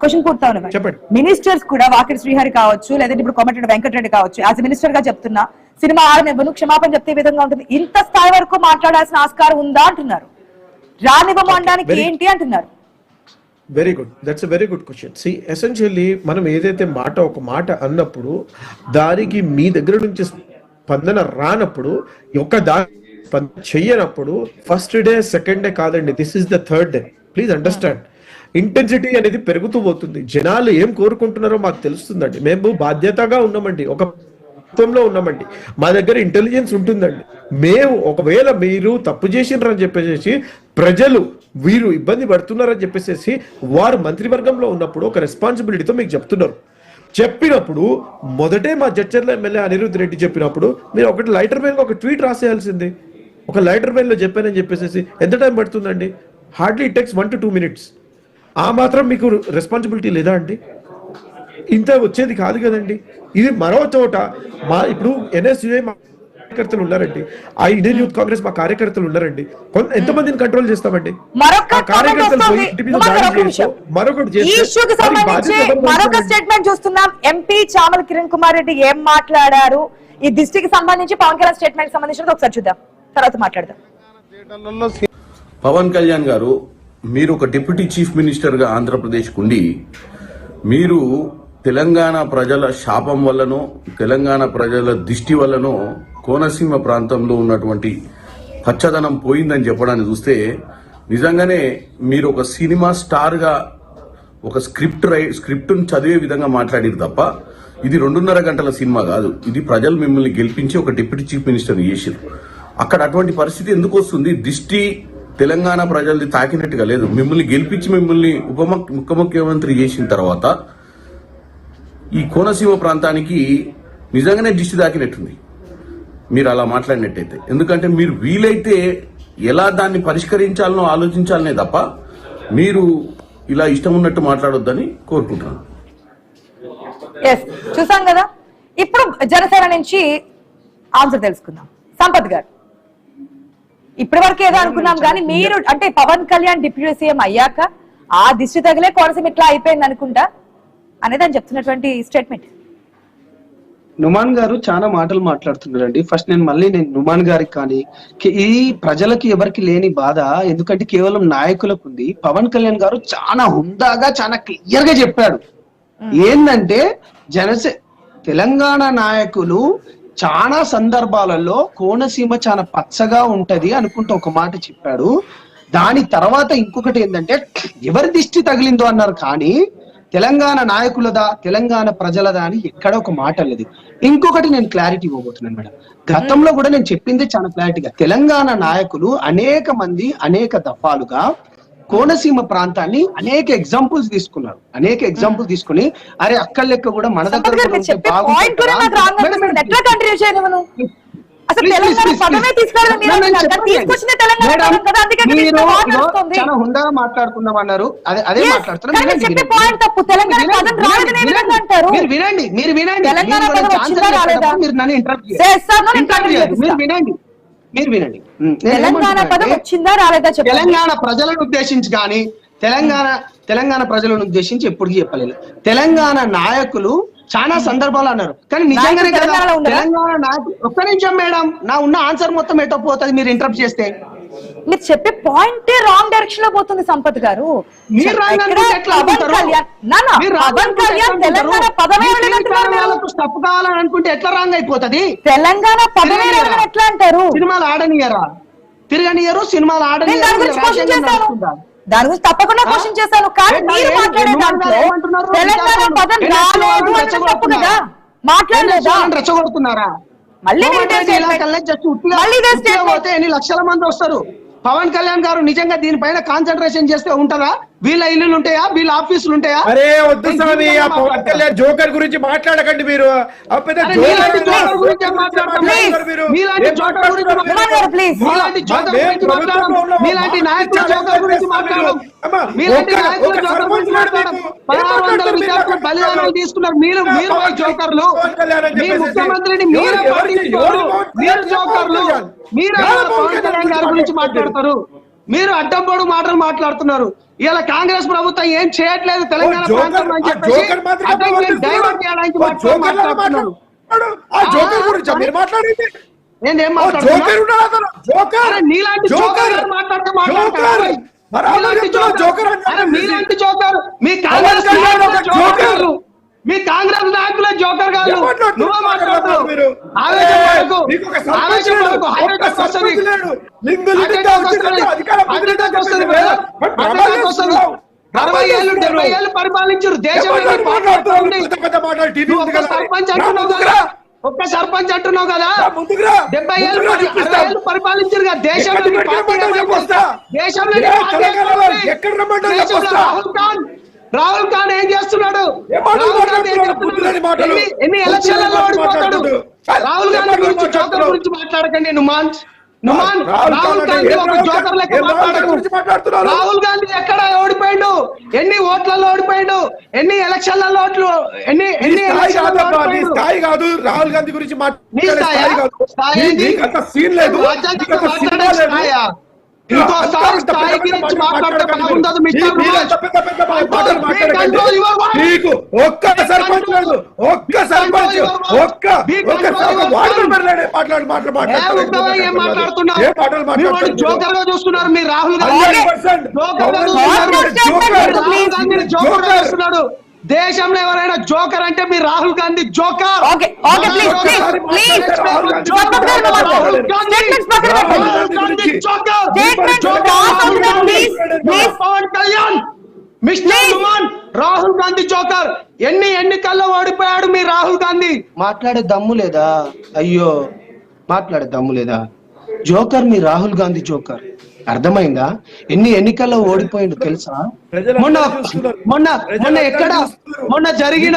Question పూర్తవును. Ministers కూడా వాకిటి శ్రీహరి కావచ్చు, లేదంటే ఇప్పుడు కోమటిరెడ్డి వెంకటరెడ్డి కావచ్చు, యాజ్ మినిస్టర్ గా చెప్తున్నా సినిమా ఆడనివ్వను, క్షమాపణ చెప్తే విధంగా ఉంటుంది. ఇంత స్థాయి వరకు మాట్లాడాల్సిన ఆస్కారం ఉందా అంటున్నారు. రానివ్వము అనడానికి ఏంటి అంటున్నారు. Very good, that's a very good question. See essentially మనం ఏదైతే ఒక మాట అన్నప్పుడు దానికి మీ దగ్గర నుంచి స్పందన రానప్పుడు, చెయ్యనప్పుడు ఫస్ట్ డే సెకండ్ డే కాదండి, this is the third day. Please understand, intensity అనేది పెరుగుతూ పోతుంది. జనాలు ఏం కోరుకుంటున్నారో మాకు తెలుస్తుందండి. మేము బాధ్యతగా ఉన్నామండి, ఒక ప్రభుత్వంలో ఉన్నామండి, మా దగ్గర ఇంటెలిజెన్స్ ఉంటుందండి. మేము ఒకవేళ మీరు తప్పు చేసినారని చెప్పేసి ప్రజలు వీరు ఇబ్బంది పడుతున్నారని చెప్పేసి వారు మంత్రివర్గంలో ఉన్నప్పుడు ఒక రెస్పాన్సిబిలిటీతో మీకు చెప్పినప్పుడు మొదటే మా జడ్చర్ల ఎమ్మెల్యే అనిరుద్ధ్ రెడ్డి చెప్పినప్పుడు మీరు ఒకటి లైటర్ మెయిల్ ఒక ట్వీట్ రాసేయాల్సింది. ఒక లైటర్ మెయిల్లో చెప్పానని చెప్పేసి ఎంత టైం పడుతుందండి? Hardly it takes 1 to 2 minutes. ఆ మాత్రం మీకు రెస్పాన్సిబిలిటీ లేదా అండి? ఇంత వచ్చేది కాదు కదండి. ఇది మరో చోట ఇప్పుడు NSUI మా కార్యకర్తలు ఉన్నారండి, ఆ ఇండియన్ యూత్ కాంగ్రెస్ మా కార్యకర్తలు ఉన్నారండి. ఎంతమందిని కంట్రోల్ చేస్తామండి? మరొక స్టేట్మెంట్ చూస్తున్నాం. ఎంపీ చామల కిరణ్ కుమార్ రెడ్డి ఏం మాట్లాడారు ఈ దిష్టికి సంబంధించి, పవన్ కళ్యాణ్ స్టేట్మెంట్ సంబంధించి ఒకసారి చూద్దాం, తర్వాత మాట్లాడదాం. పవన్ కళ్యాణ్ గారు, మీరు ఒక డిప్యూటీ చీఫ్ మినిస్టర్ గా ఆంధ్రప్రదేశ్ కుండి మీరు తెలంగాణ ప్రజల శాపం వల్లనో తెలంగాణ ప్రజల దిష్టి వల్లనో కోనసీమ ప్రాంతంలో ఉన్నటువంటి పచ్చదనం పోయిందని చెప్పడాన్ని చూస్తే నిజంగానే మీరు ఒక సినిమా స్టార్ గా ఒక స్క్రిప్ట్ను చదివే విధంగా మాట్లాడారు తప్ప ఇది 2.5 గంటల సినిమా కాదు. ఇది ప్రజలు మిమ్మల్ని గెలిపించి ఒక డిప్యూటీ చీఫ్ మినిస్టర్ చేశారు. అక్కడ అటువంటి పరిస్థితి ఎందుకు వస్తుంది? దిష్టి తెలంగాణ ప్రజల్ని తాకినట్టుగా లేదు. మిమ్మల్ని గెలిపించి మిమ్మల్ని ముఖ్యమంత్రి చేసిన తర్వాత ఈ కోనసీమ ప్రాంతానికి నిజంగానే దిష్టి తాకినట్టుంది మీరు అలా మాట్లాడినట్టయితే. ఎందుకంటే మీరు వీలైతే ఎలా దాన్ని పరిష్కరించాలనో ఆలోచించాలనే తప్ప మీరు ఇలా ఇష్టం ఉన్నట్టు మాట్లాడొద్దని కోరుకుంటున్నాను. చూసాం కదా, ఇప్పుడు జనసేన నుంచి ఆన్సర్ తెలుసుకుందాం. సంపత్ గారు, ఇప్పటి వరకు ఏదో అనుకున్నాం కానీ మీరు అంటే పవన్ కళ్యాణ్ డిప్యూటీ సీఎం అయ్యాక ఆ దిష్టి తగిలే కోనసీమ ఇట్లా అయిపోయింది అనుకుంటా అనేది అని చెప్తున్నటువంటి స్టేట్మెంట్. నుమాన్ గారు చాలా మాటలు మాట్లాడుతున్నారండి. ఫస్ట్ నేను నుమాన్ గారికి కానీ ఈ ప్రజలకి ఎవరికి లేని బాధ, ఎందుకంటే కేవలం నాయకులకు ఉంది. పవన్ కళ్యాణ్ గారు చాలా హుందాగా చాలా క్లియర్ గా చెప్పాడు ఏంటంటే తెలంగాణ నాయకులు చాలా సందర్భాలలో కోనసీమ చాలా పచ్చగా ఉంటది అనుకుంటూ ఒక మాట చెప్పాడు. దాని తర్వాత ఇంకొకటి ఏంటంటే ఎవరి దిష్టి తగిలిందో అన్నారు, కానీ తెలంగాణ నాయకులదా తెలంగాణ ప్రజలదా అని ఎక్కడ ఒక మాట లేదు. ఇంకొకటి నేను క్లారిటీ ఇవ్వబోతున్నాను మేడం. గతంలో కూడా నేను చెప్పింది చాలా క్లారిటీగా, తెలంగాణ నాయకులు అనేక మంది అనేక దఫాలుగా కోనసీమ ప్రాంతాన్ని అనేక ఎగ్జాంపుల్స్ తీసుకుని అరే అక్కడ లెక్క కూడా మన దగ్గర చాలా హుందాగా మాట్లాడుతున్నాం అన్నారు. అదే మాట్లాడుతున్నారు. మీరు వినండి మీరు నన్ను వినండి. తెలంగాణ ప్రజలను ఉద్దేశించి కానీ తెలంగాణ ప్రజలను ఉద్దేశించి ఎప్పటికీ చెప్పలేదు. తెలంగాణ నాయకులు చాలా సందర్భాలు అన్నారు, కానీ నిజంగానే తెలంగాణ నాయకులు. ఒక్క నిమిషం మేడం, నా ఉన్న ఆన్సర్ మొత్తం ఎటో పోతుంది మీరు ఇంటరప్ట్ చేస్తే. మీరు చెప్పే పాయింట్ రాంగ్ డైరెక్షన్ లో పోతుంది సంపత్ గారు. స్టప్ కావాలని అనుకుంటే ఎట్లా రాంగ్ అయిపోతుంది? తెలంగాణ పదవి ఎట్లా అంటారు? సినిమాలు ఆడనియరా, తిరగనియరు, సినిమాలు ఆడనియరు. దాని గురించి తప్పకుండా క్వశ్చన్ చేశాను, కానీ మీరు మాట్లాడే దాంట్లో తెలంగాణ పదం రాలేదు అని తప్పు కదా మాట్లాడలేదా? రెచ్చగొడుతున్నారా? మళ్ళీ ఎన్ని లక్షల మంది వస్తారు. పవన్ కళ్యాణ్ గారు నిజంగా దీనిపైన కాన్సన్ట్రేషన్ చేస్తే ఉంటదా? వీళ్ళ ఇల్లులు ఉంటాయా, వీళ్ళ ఆఫీసులు ఉంటాయా? అరే వద్దు స్వామి, పవన్ కళ్యాణ్ జోకర్ గురించి మాట్లాడకండి మీరు. మీలాంటి నాయకుల జోకర్ గురించి మాట్లాడడం, మీలాంటి నాయకుల జోకర్ గురించి మాట్లాడడం. 1600 విద్యార్థులు బలిదానాలు తీసుకున్నారు మీరు జోకర్లు. మీ ముఖ్యమంత్రిని మీరు పట్టించుకోరు, మీరు జోకర్లు. మీరు పవన్ కళ్యాణ్ గారి గురించి మాట్లాడతారు. మీరు అడ్డంపోడు మాటలు మాట్లాడుతున్నారు. ఇలా కాంగ్రెస్ ప్రభుత్వం ఏం చేయట్లేదు తెలంగాణ ప్రాంతంలో అని చెప్పేసి అడ్డంకిని డైవర్ట్ చేయడానికి మాట్లాడుతున్నారు. నేనేం మాట్లాడుతున్నా? నీలాంటి జోకర్ మాట్లాడితే మీలాంటి జోకర్ మీ కాంగ్రెస్ జోకర్ మీ కాంగ్రెస్ నాయకులే జోకర్ కాదు. నువ్వు మాట్లాడుతున్నావు. అరవై ఏళ్ళు 70 ఏళ్ళు పరిపాలించారు దేశం. ఒక్క సర్పంచ్ అంటున్నావు కదా, 70 ఏళ్ళు 60 ఏళ్ళు పరిపాలించారు కదా దేశంలో. రాహుల్ ఖాన్ ఏం చేస్తున్నాడు? ఎన్ని ఎలక్షన్లలో ఓడిపోతాడు? రాహుల్ గాంధీ గురించి జోకర్ గురించి మాట్లాడకండి. రాహుల్ గాంధీ ఒక జోకర్ లెక్క మాట్లాడకు. రాహుల్ గాంధీ ఎక్కడ ఓడిపోయాడు? ఎన్ని ఓట్లలో ఓడిపోయాడు? ఎన్ని ఎలక్షన్లలో ఓట్లు? ఎన్ని స్థాయి కాదు రాహుల్ గాంధీ గురించి ఇంకోసారి స్థాయి గురించి మాట్లాడితే బాగుండదు. ఒక్క సర్పంచ్ లేదు, ఒక్క సర్పంచ్ జోకర్ గా చూస్తున్నారు మీరు. రాహుల్ గాంధీ జోకర్ గా చూస్తున్నాడు. దేశంలో ఎవరైనా జోకర్ అంటే మీరు రాహుల్ గాంధీ జోకర్. పవన్ కళ్యాణ్ మిస్టర్ నుమాన్ రాహుల్ గాంధీ జోకర్. ఎన్ని ఎన్నికల్లో ఓడిపోయాడు మీ రాహుల్ గాంధీ? మాట్లాడే దమ్ము లేదా? అయ్యో మాట్లాడే దమ్ము లేదా? జోకర్ మీ రాహుల్ గాంధీ జోకర్. అర్థమైందా? ఎన్ని ఎన్నికల్లో ఓడిపోయిండు తెలుసా? మొన్న ఎక్కడ మొన్న జరిగిన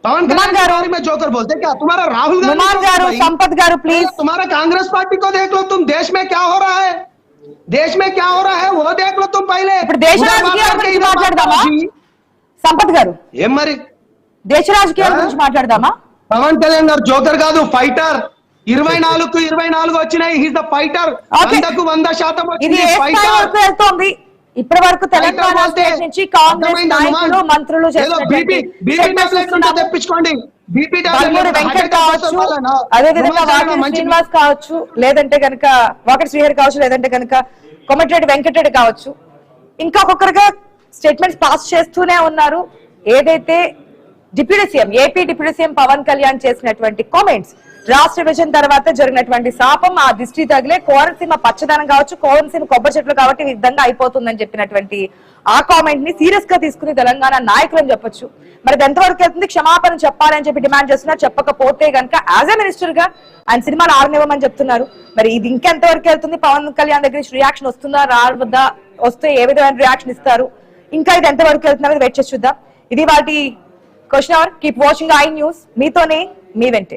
पवन कल्याण के बारे में जोकर बोलते क्या? तुम्हारा राहुल गांधी संपत गारू प्लीज, तुम्हारा कांग्रेस पार्टी को देख लो तुम. देश में क्या हो रहा है, देश में क्या हो रहा है वो देख लो तुम पहले. సంపత్ గారు ఏం మరి దేశ రాజకీయాల గురించి మాట్లాడదామా? పవన్ కళ్యాణ్ గారు జోకర్ కాదు, ఫైటర్. 24కు 24 వచ్చినాయి. He's the fighter. 100% వచ్చింది ఫైటర్. ఇప్పటి వరకు తెలంగాణ స్టేట్ నుంచి కాంగ్రెస్ నాయకులు మంత్రులు తెప్పించుకోండి. వెంకట్ కావచ్చు, అదేవిధంగా వాకిటి శ్రీనివాస్ కావచ్చు, లేదంటే కనుక వాకిటి శ్రీహరి కావచ్చు, లేదంటే కనుక కొమటిరెడ్డి వెంకటరెడ్డి కావచ్చు, ఇంకొకరుగా స్టేట్మెంట్స్ పాస్ చేస్తూనే ఉన్నారు. ఏదైతే deputy CM AP deputy CM Pawan Kalyan చేసినటువంటి కామెంట్స్, రాష్ట్ర విభజన తర్వాత జరిగినటువంటి శాపం ఆ దిష్టి తగిలే కోనసీమ పచ్చదనం కావచ్చు, కోనసీమ కొబ్బరి చెట్లు కాబట్టి ఈ విధంగా అయిపోతుందని చెప్పినటువంటి ఆ కామెంట్ ని సీరియస్ గా తీసుకుని తెలంగాణ నాయకులు అని చెప్పొచ్చు. మరి ఎంతవరకు వెళ్తుంది? క్షమాపణ చెప్పాలని చెప్పి డిమాండ్ చేస్తున్నారు. చెప్పకపోతే కనుక యాజ్ ఎ మినిస్టర్ గా ఆయన సినిమాలు ఆడనివ్వమని చెప్తున్నారు. మరి ఇది ఇంకెంతవరకు వెళ్తుంది? పవన్ కళ్యాణ్ దగ్గర నుంచి రియాక్షన్ వస్తుందా, రావద్దా? వస్తే ఏ విధమైన రియాక్షన్ ఇస్తారు? ఇంకా ఇది ఎంతవరకు వెళ్తున్నారు వెయిట్ చేసి చూద్దాం. ఇది వాటి question hour. Keep watching iNews. మీతోనే మీ వెంటే.